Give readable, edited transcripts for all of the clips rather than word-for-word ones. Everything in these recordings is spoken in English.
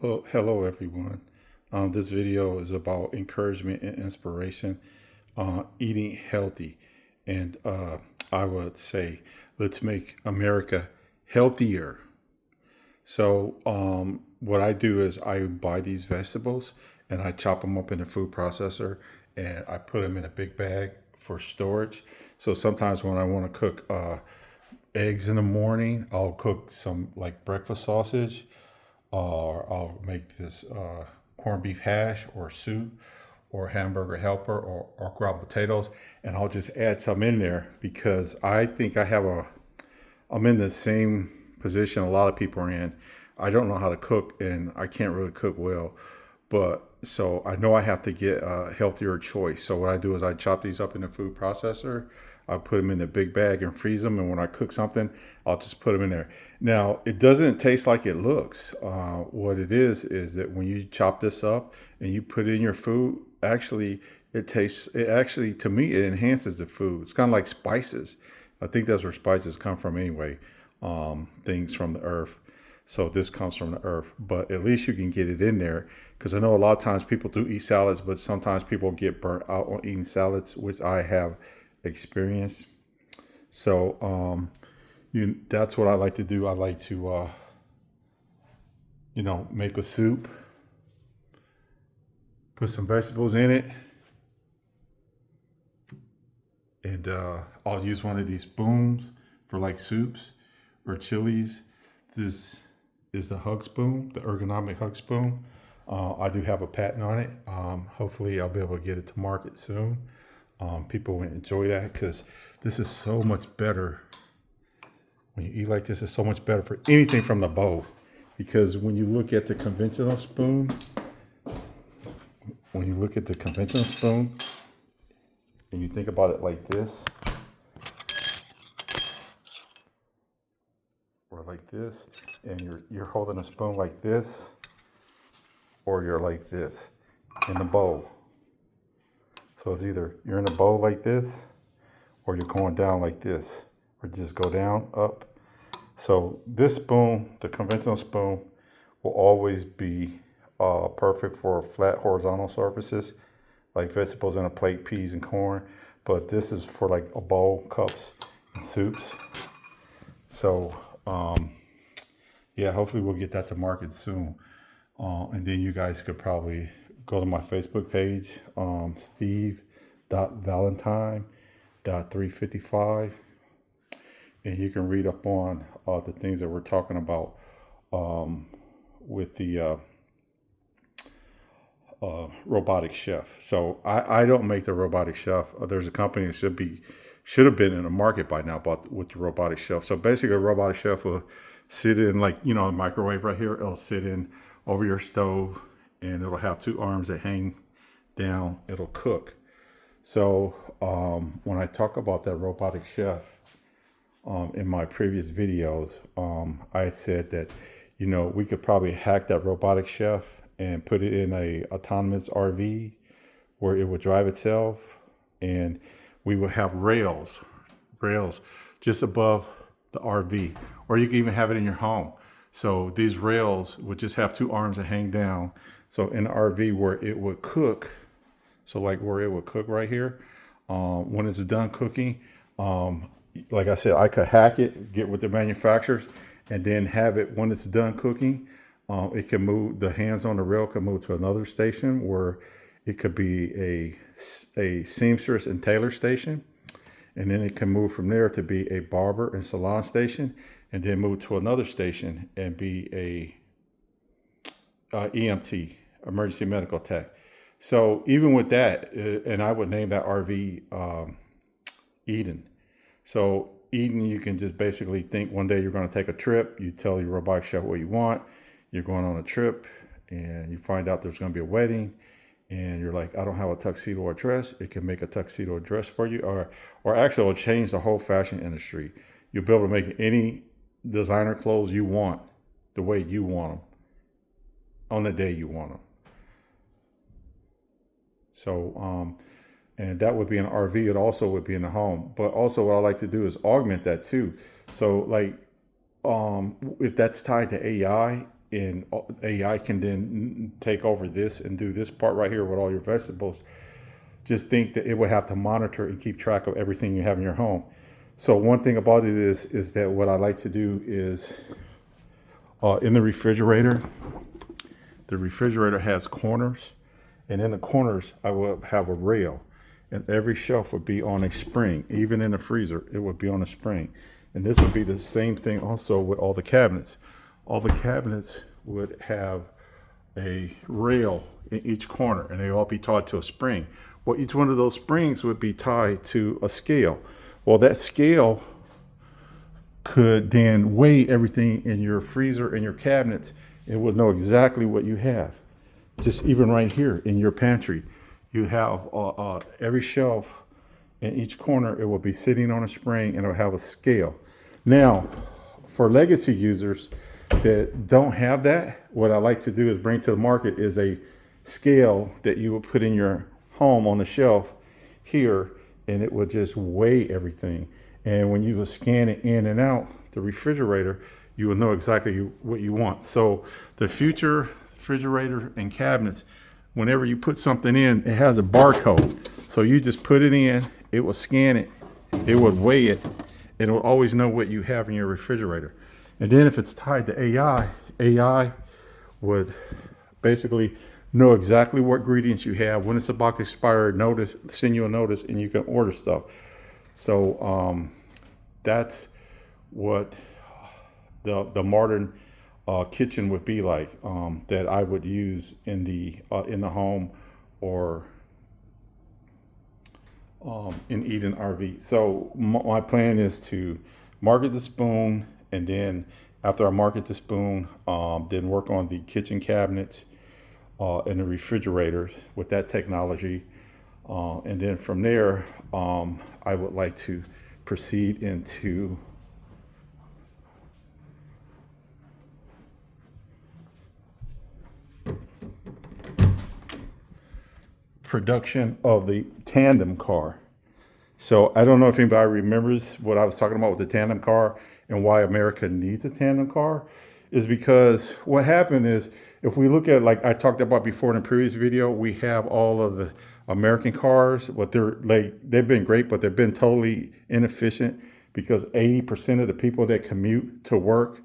Hello everyone. This video is about encouragement and inspiration, eating healthy. And I would say, let's make America healthier. So, what I do is I buy these vegetables and I chop them up in a food processor and I put them in a big bag for storage. So sometimes when I want to cook eggs in the morning, I'll cook some like breakfast sausage, or I'll make this corned beef hash or soup or hamburger helper or ground potatoes, and I'll just add some in there because I think I'm in the same position a lot of people are in. I don't know how to cook and I can't really cook well, but so I know I have to get a healthier choice. So what I do is I chop these up in the food processor. I put them in a big bag and freeze them. And when I cook something, I'll just put them in there. Now, it doesn't taste like it looks. What it is that when you chop this up and you put it in your food, actually, it actually, to me, it enhances the food. It's kind of like spices. I think that's where spices come from anyway, things from the earth. So this comes from the earth, but at least you can get it in there because I know a lot of times people do eat salads, but sometimes people get burnt out on eating salads, which I have experienced. So that's what I like to do. I like to make a soup, put some vegetables in it, and I'll use one of these spoons for like soups or chilies. This is the hug spoon, the ergonomic hug spoon. I do have a patent on it. Hopefully, I'll be able to get it to market soon. People will enjoy that because this is so much better. When you eat like this, it's so much better for anything from the bowl. Because when you look at the conventional spoon, and you think about it like this, or like this, and you're holding a spoon like this, or you're like this in the bowl. So it's either you're in a bowl like this, or you're going down like this, or just go down, up. So this spoon, the conventional spoon, will always be perfect for flat horizontal surfaces, like vegetables in a plate, peas and corn. But this is for like a bowl, cups, and soups. So yeah, hopefully we'll get that to market soon. And then you guys could probably go to my Facebook page, steve.valentine.355, and you can read up on the things that we're talking about with the robotic chef. So I don't make the robotic chef. There's a company that should have been in the market by now, but with the robotic chef. So basically, a robotic chef will sit in like a microwave right here. It'll sit in over your stove, and it'll have two arms that hang down. It'll cook. So when I talk about that robotic chef in my previous videos, I said that we could probably hack that robotic chef and put it in a autonomous RV where it would drive itself, and we would have rails just above the RV, or you can even have it in your home. So these rails would just have two arms that hang down. So in the RV where it would cook, so like where it would cook right here, when it's done cooking, like I said, I could hack it, get with the manufacturers, and then have it when it's done cooking. It can move, the hands on the rail can move to another station where it could be a seamstress and tailor station. And then it can move from there to be a barber and salon station, and then move to another station and be a EMT, emergency medical tech. So even with that, and I would name that RV Eden. So Eden, you can just basically think one day you're going to take a trip. You tell your robotic chef what you want. You're going on a trip, and you find out there's going to be a wedding, and you're like, I don't have a tuxedo or dress. It can make a tuxedo or dress for you, or actually it'll change the whole fashion industry. You'll be able to make any designer clothes you want the way you want them on the day you want them. So, and that would be an RV. It also would be in the home. But also what I like to do is augment that too. So like, if that's tied to AI, and AI can then take over this and do this part right here with all your vegetables. Just think that it would have to monitor and keep track of everything you have in your home. So one thing about it is that what I like to do is in the refrigerator has corners, and in the corners I will have a rail, and every shelf would be on a spring. Even in the freezer, it would be on a spring. And this would be the same thing also with all the cabinets. All the cabinets would have a rail in each corner, and they all be tied to a spring. Well, each one of those springs would be tied to a scale. Well, that scale could then weigh everything in your freezer and your cabinets. It would know exactly what you have. Just even right here in your pantry, you have every shelf in each corner. It will be sitting on a spring, and it'll have a scale. Now, for legacy users that don't have that, what I like to do is bring to the market is a scale that you would put in your home on the shelf here, and it would just weigh everything. And when you will scan it in and out the refrigerator, you will know exactly what you want. So the future refrigerator and cabinets, whenever you put something in, it has a barcode. So you just put it in, it will scan it, it would weigh it, and it will always know what you have in your refrigerator. And then if it's tied to AI would basically know exactly what ingredients you have, when it's about to expire, send you a notice, and you can order stuff. So that's what the modern kitchen would be like, that I would use in the home or in Eden RV. So my plan is to market the spoon, and then after I market the spoon, then work on the kitchen cabinets and the refrigerators with that technology. And then from there, I would like to proceed into production of the tandem car. So I don't know if anybody remembers what I was talking about with the tandem car and why America needs a tandem car. Is because what happened is, if we look at, like I talked about before in a previous video, we have all of the American cars, but they've been great, but they've been totally inefficient because 80% of the people that commute to work,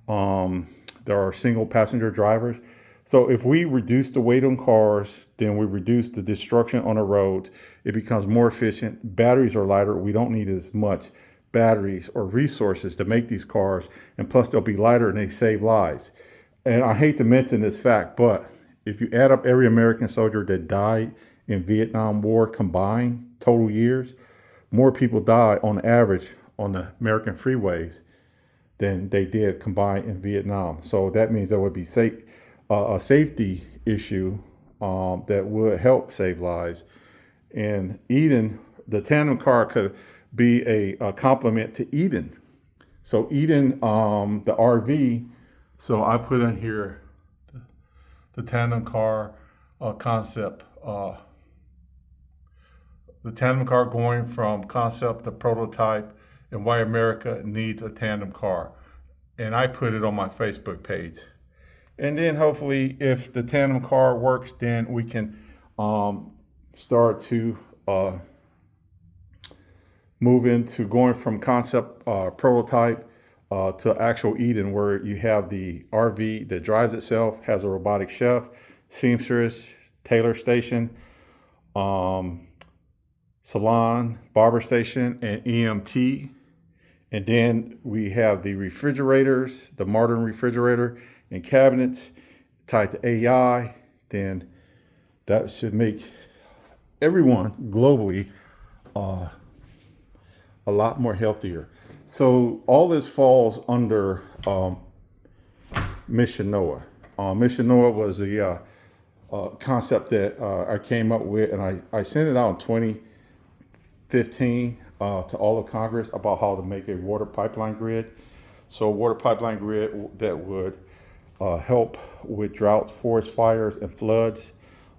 there are single passenger drivers. So if we reduce the weight on cars, then we reduce the destruction on the road. It becomes more efficient. Batteries are lighter. We don't need as much batteries or resources to make these cars. And plus they'll be lighter and they save lives. And I hate to mention this fact, but if you add up every American soldier that died in Vietnam War combined, total years, more people died on average on the American freeways than they did combined in Vietnam. So that means there would be a safety issue that would help save lives. And Eden, the tandem car could be a complement to Eden. So Eden, the RV, so I put in here the tandem car concept. The tandem car going from concept to prototype, and why America needs a tandem car. And I put it on my Facebook page. And then hopefully if the tandem car works, then we can start to move into going from concept prototype to actual Eden, where you have the RV that drives itself, has a robotic chef, seamstress, tailor station, salon, barber station, and EMT. And then we have the refrigerators, the modern refrigerator and cabinets tied to AI. Then that should make everyone globally a lot more healthier. So all this falls under Mission Noah. Mission Noah was the concept that I came up with, and I sent it out in 2015 to all of Congress about how to make a water pipeline grid. So a water pipeline grid that would help with droughts, forest fires, and floods.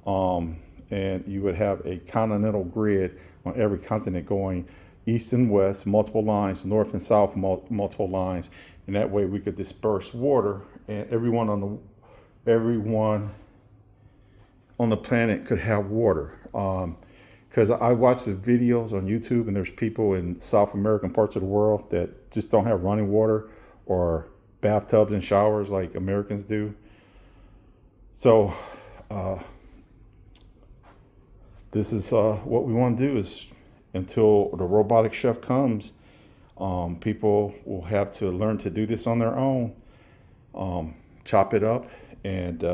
And you would have a continental grid on every continent going east and west, multiple lines, north and south, multiple lines, and that way we could disperse water, and everyone on the planet could have water. Because I watch the videos on YouTube, and there's people in South American parts of the world that just don't have running water or bathtubs and showers like Americans do. So this is what we want to do is, until the robotic chef comes, people will have to learn to do this on their own. Chop it up and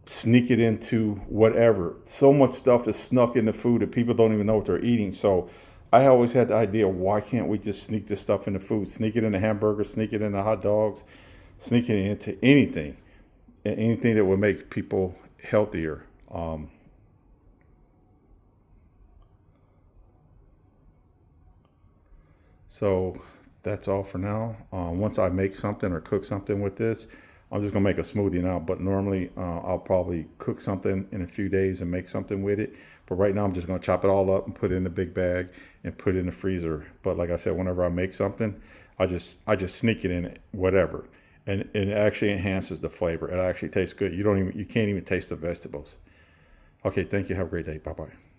sneak it into whatever. So much stuff is snuck in the food that people don't even know what they're eating. So I always had the idea, why can't we just sneak this stuff in the food? Sneak it in the hamburgers, sneak it in the hot dogs, sneak it into anything that would make people healthier. So that's all for now. Once I make something or cook something with this, I'm just gonna make a smoothie now, but normally I'll probably cook something in a few days and make something with it. But right now I'm just gonna chop it all up and put it in the big bag and put it in the freezer. But like I said, whenever I make something, I just sneak it in it, whatever. And it actually enhances the flavor. It actually tastes good. You can't even taste the vegetables. Okay, thank you. Have a great day. Bye-bye.